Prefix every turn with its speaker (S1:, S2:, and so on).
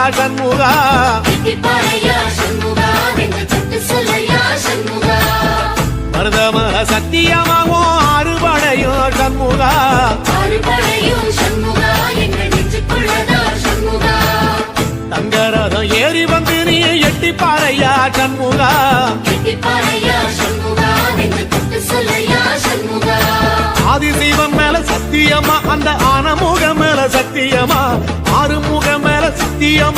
S1: சண்முகா மருதமர சத்தியமாவும் அறுபடையும் சண்முகா தங்கரதம் ஏறி வந்து நீ எட்டிப்பாறையா சண்முகா ஆதிசைவம் மேல சத்தியமா அந்த ஆனமுகம் மேல சத்தியமா ஆறுமுகம் மேல சத்தியமா